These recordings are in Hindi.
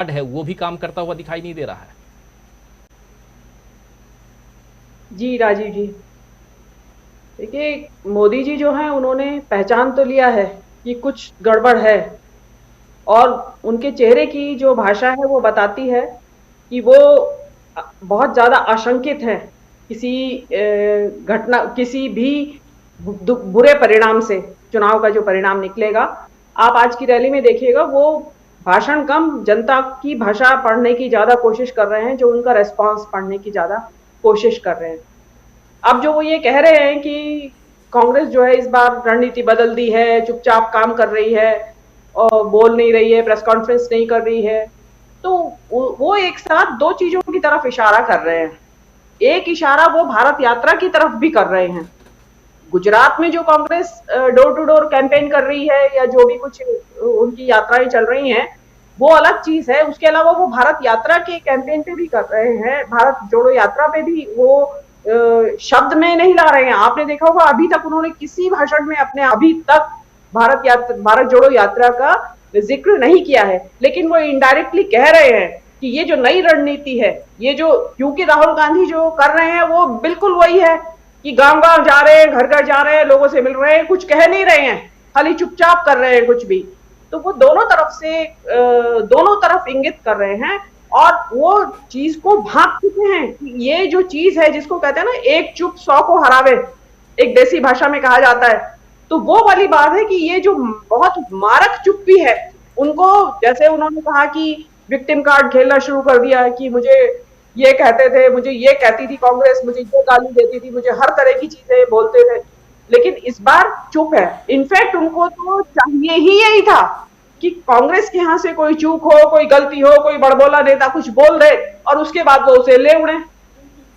है वो भी काम करता हुआ दिखाई नहीं दे रहा है। जी राजीव जी, देखिए, मोदी जी जो हैं उन्होंने पहचान तो लिया है कि कुछ गड़बड़ है, और उनके चेहरे की जो भाषा है वो बताती है कि वो बहुत ज्यादा आशंकित है किसी घटना, किसी भी बुरे परिणाम से। चुनाव का जो परिणाम निकलेगा, आप आज की रैली में देखिएगा, वो भाषण कम जनता की भाषा पढ़ने की ज्यादा कोशिश कर रहे हैं, जो उनका रेस्पॉन्स पढ़ने की ज्यादा कोशिश कर रहे हैं। अब जो वो ये कह रहे हैं कि कांग्रेस जो है इस बार रणनीति बदल दी है, चुपचाप काम कर रही है और बोल नहीं रही है, प्रेस कॉन्फ्रेंस नहीं कर रही है, तो वो एक साथ दो चीजों की तरफ इशारा कर रहे हैं। एक इशारा वो भारत यात्रा की तरफ भी कर रहे हैं। गुजरात में जो Congress door to door campaign कर रही है, या जो भी कुछ उनकी यात्राएं चल रही हैं, वो अलग चीज है। उसके अलावा वो भारत यात्रा के कैंपेन पे भी कर रहे हैं, भारत जोड़ो यात्रा पे भी वो शब्द में नहीं ला रहे हैं। आपने देखा होगा, अभी तक उन्होंने किसी भाषण में अपने अभी तक भारत जोड़ो यात्रा का जिक्र नहीं किया है, लेकिन वो इनडायरेक्टली कह रहे हैं कि ये जो नई रणनीति है, ये जो, क्योंकि राहुल गांधी जो कर रहे हैं वो बिल्कुल वही है कि गांव गांव जा रहे हैं, घर घर जा रहे हैं, लोगों से मिल रहे हैं, कुछ कह नहीं रहे हैं, खाली चुपचाप कर रहे हैं कुछ भी। तो वो दोनों तरफ से दोनों तरफ इंगित कर रहे हैं, और वो चीज को भांप चुके हैं कि ये जो चीज है जिसको कहते हैं ना, एक चुप 100 को हरावे, एक देसी भाषा में कहा जाता है। तो वो वाली बात है कि ये जो बहुत मारक चुप्पी है, उनको, जैसे उन्होंने कहा कि विक्टिम कार्ड खेलना शुरू कर दिया है कि मुझे ये कहते थे, मुझे ये कहती थी कांग्रेस, मुझे ये गाली देती थी, मुझे हर तरह की चीजें बोलते थे, लेकिन इस बार चुप है। इनफैक्ट उनको तो चाहिए ही यही था कि कांग्रेस के यहाँ से कोई चूक हो, कोई गलती हो, कोई बड़बोला नेता कुछ बोल दे, और उसके बाद वो उसे ले उड़े,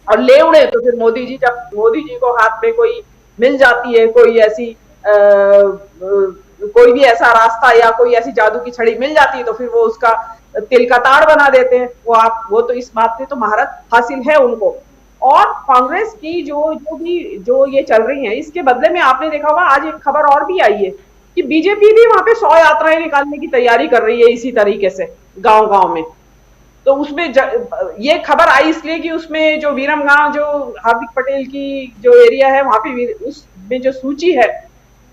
और ले उड़े तो फिर मोदी जी, जब मोदी जी को हाथ में कोई मिल जाती है, कोई ऐसी कोई भी ऐसा रास्ता या कोई ऐसी जादू की छड़ी मिल जाती है, तो फिर वो उसका तिल का ताड़ बना देते हैं। वो तो इस बात से तो महारत हासिल है उनको। और कांग्रेस की जो ये चल रही है, इसके बदले में आपने देखा होगा, आज एक खबर और भी आई है कि बीजेपी भी वहां पे 100 यात्राएं निकालने की तैयारी कर रही है, इसी तरीके से गांव गांव में। तो उसमें ये खबर आई इसलिए कि उसमें जो वीरम गांव, जो हार्दिक पटेल की जो एरिया है, वहां पे उसमें जो सूची है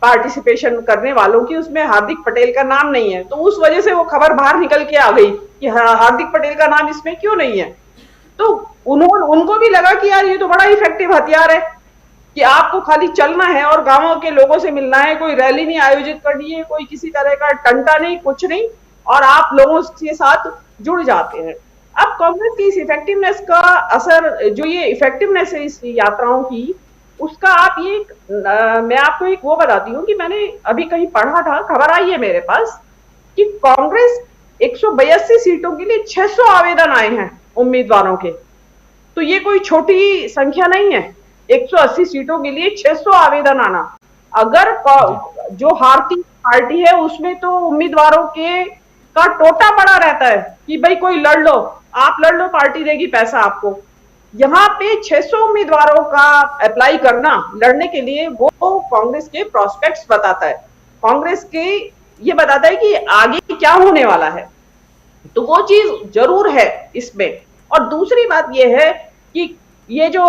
पार्टिसिपेशन करने वालों की, उसमें हार्दिक पटेल का नाम नहीं है। तो उस वजह से वो खबर बाहर निकल के आ गई कि हार्दिक पटेल का नाम इसमें क्यों नहीं है। तो उनको भी लगा कि यार ये तो बड़ा इफेक्टिव हथियार है कि आपको खाली चलना है और गांवों के लोगों से मिलना है, कोई रैली नहीं आयोजित करनी है, कोई किसी तरह का टंटा नहीं, कुछ नहीं, और आप लोगों के साथ जुड़ जाते हैं। अब कांग्रेस की इस इफेक्टिवनेस का असर, जो ये इफेक्टिवनेस है इस यात्राओं की, उसका आप ये मैं आपको एक वो बताती हूँ कि मैंने अभी कहीं पढ़ा था, खबर आई है मेरे पास, कि कांग्रेस 182 सीटों के लिए 600 आवेदन आए हैं उम्मीदवारों के। तो ये कोई छोटी संख्या नहीं है, 180 सीटों के लिए 600 आवेदन आना। अगर जो हारती पार्टी है उसमें तो उम्मीदवारों के का टोटा पड़ा रहता है कि भाई कोई लड़ लो, आप लड़ लो, पार्टी देगी पैसा आपको। यहाँ पे 600 उम्मीदवारों का अप्लाई करना लड़ने के लिए, वो कांग्रेस के प्रोस्पेक्ट्स बताता है, कांग्रेस के ये बताता है कि आगे क्या होने वाला है। तो वो चीज जरूर है इसमें। और दूसरी बात ये है कि ये जो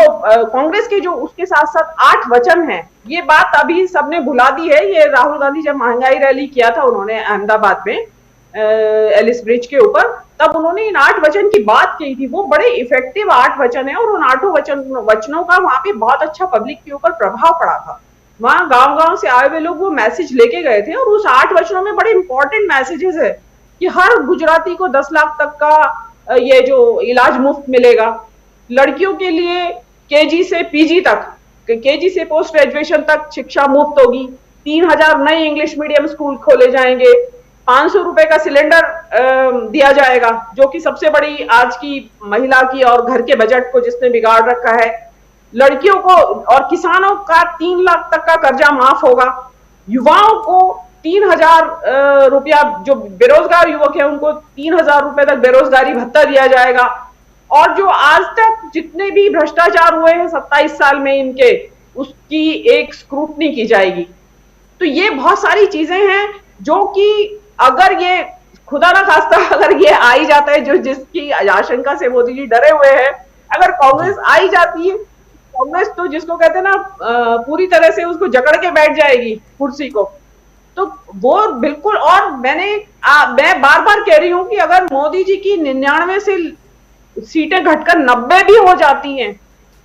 कांग्रेस के जो उसके साथ साथ 8 वचन है, ये बात अभी सबने भुला दी है। ये राहुल गांधी जब महंगाई रैली किया था उन्होंने अहमदाबाद में एलिस ब्रिज के ऊपर, तब उन्होंने इन 8 वचन की बात की थी। वो बड़े इफेक्टिव 8 वचन है, और उन 8 वचनों का वहां पे बहुत अच्छा पब्लिक के ऊपर प्रभाव पड़ा था। वहां गांव गांव से आए हुए लोग वो मैसेज लेके गए थे, और उस 8 वचनों में बड़े इंपॉर्टेंट मैसेजेस है कि हर गुजराती को 10 लाख तक का ये जो इलाज मुफ्त मिलेगा, लड़कियों के लिए केजी से पीजी तक, केजी से पोस्ट ग्रेजुएशन तक शिक्षा मुफ्त होगी, 3000 नए इंग्लिश मीडियम स्कूल खोले जाएंगे, 500 रुपए का सिलेंडर दिया जाएगा, जो कि सबसे बड़ी आज की महिला की और घर के बजट को जिसने बिगाड़ रखा है। लड़कियों को और किसानों का 3 लाख तक का कर्जा माफ होगा। युवाओं को 3000 रुपया, जो बेरोजगार युवक है उनको 3000 रुपए तक बेरोजगारी भत्ता दिया जाएगा। और जो आज तक जितने भी भ्रष्टाचार हुए हैं 27 साल में इनके, उसकी एक स्क्रूटनी की जाएगी। तो ये बहुत सारी चीजें हैं जो कि अगर ये खुदा ना खास्ता अगर ये आ ही जाता है, जो जिसकी आशंका से मोदी जी डरे हुए हैं, अगर कांग्रेस आ ही जाती है, कांग्रेस तो जिसको कहते हैं ना पूरी तरह से उसको जकड़ के बैठ जाएगी कुर्सी को। तो वो बिल्कुल, और मैं बार बार कह रही हूं कि अगर मोदी जी की 99 से सीटें घटकर 90 भी हो जाती हैं,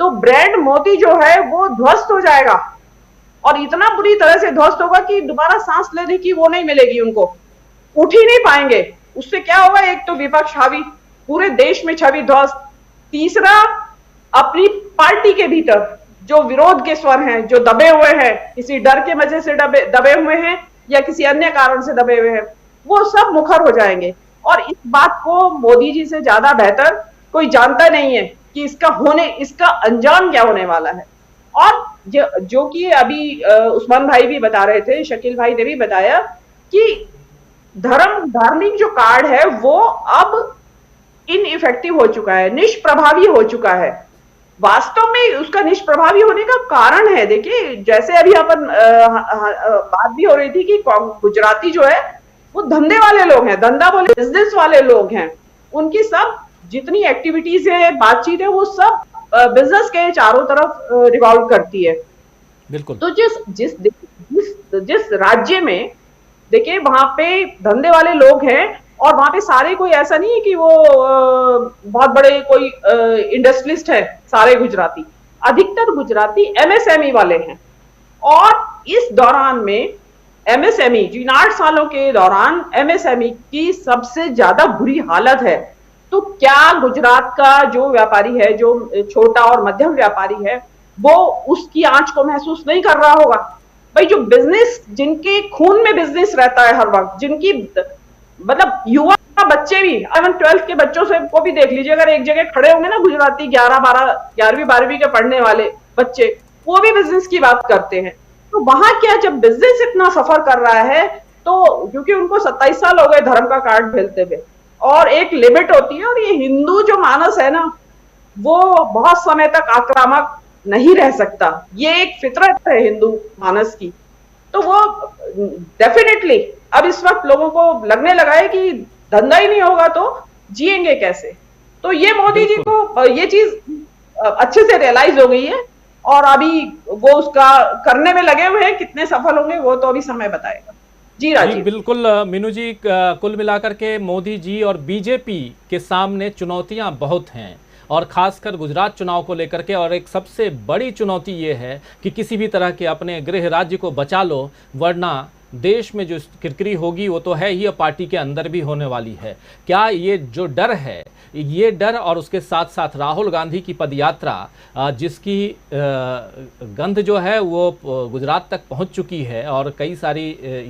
तो ब्रांड मोदी जो है वो ध्वस्त हो जाएगा, और इतना बुरी तरह से ध्वस्त होगा कि दोबारा सांस लेने की वो नहीं मिलेगी उनको, उठ ही नहीं पाएंगे। उससे क्या होगा, एक तो विपक्ष हावी, पूरे देश में छवि ध्वस्त, तीसरा अपनी पार्टी के भीतर जो विरोध के स्वर हैं, जो दबे हुए हैं, किसी डर के वजह से दबे हुए हैं या किसी अन्य कारण से दबे हुए हैं, वो सब मुखर हो जाएंगे। और इस बात को मोदी जी से ज्यादा बेहतर कोई जानता नहीं है कि इसका अंजाम क्या होने वाला है। और जो कि अभी उस्मान भाई भी बता रहे थे, शकील भाई ने भी बताया कि धार्मिक जो कार्ड है वो अब इनइफेक्टिव हो चुका है, निष्प्रभावी हो चुका है। वास्तव में उसका निष्प्रभावी होने का कारण है, देखिए जैसे अभी अपन बात भी हो रही थी कि गुजराती जो है वो धंधे वाले लोग हैं, धंधा बोले बिजनेस वाले लोग हैं, उनकी सब जितनी एक्टिविटीज है, बातचीत है, वो सब बिजनेस के चारों तरफ रिवॉल्व करती है। बिल्कुल। तो जिस राज्य में देखिए वहां पे धंधे वाले लोग हैं, और वहां पे सारे कोई ऐसा नहीं है कि वो बहुत बड़े कोई इंडस्ट्रियलिस्ट है, सारे गुजराती, अधिकतर गुजराती एमएसएमई वाले हैं। और इस दौरान में एमएसएमई, जिन 8 सालों के दौरान एमएसएमई की सबसे ज्यादा बुरी हालत है। तो क्या गुजरात का जो व्यापारी है, जो छोटा और मध्यम व्यापारी है, वो उसकी आंच को महसूस नहीं कर रहा होगा? भाई जो बिजनेस, जिनके खून में बिजनेस रहता है हर वक्त, जिनकी मतलब युवा बच्चे भी, 11th-12th के बच्चों से को भी देख लीजिए, अगर एक जगह खड़े होंगे ना गुजराती 11वीं-12वीं के पढ़ने वाले बच्चे, वो भी बिजनेस की बात करते हैं। तो वहां क्या, जब बिजनेस इतना सफर कर रहा है, तो क्योंकि उनको 27 साल हो गए धर्म का कार्ड मिलते हुए, और एक लिमिट होती है, और ये हिंदू जो मानस है ना, वो बहुत समय तक आक्रामक नहीं रह सकता, ये एक फितरत है हिंदू मानस की। तो वो डेफिनेटली अब इस वक्त लोगों को लगने लगा है कि धंधा ही नहीं होगा तो जिएंगे कैसे। तो ये मोदी जी को ये चीज अच्छे से रियलाइज हो गई है, और अभी वो उसका करने में लगे हुए हैं। कितने सफल होंगे वो तो अभी समय बताएगा। जी राजीव। बिल्कुल मीनू जी, कुल मिलाकर के मोदी जी और बीजेपी के सामने चुनौतियां बहुत हैं, और खासकर गुजरात चुनाव को लेकर के। और एक सबसे बड़ी चुनौती ये है कि किसी भी तरह के अपने गृह राज्य को बचा लो, वरना देश में जो किरकिरी होगी वो तो है ही, पार्टी के अंदर भी होने वाली है। क्या ये जो डर है, ये डर और उसके साथ साथ राहुल गांधी की पदयात्रा, जिसकी गंध जो है वो गुजरात तक पहुंच चुकी है, और कई सारी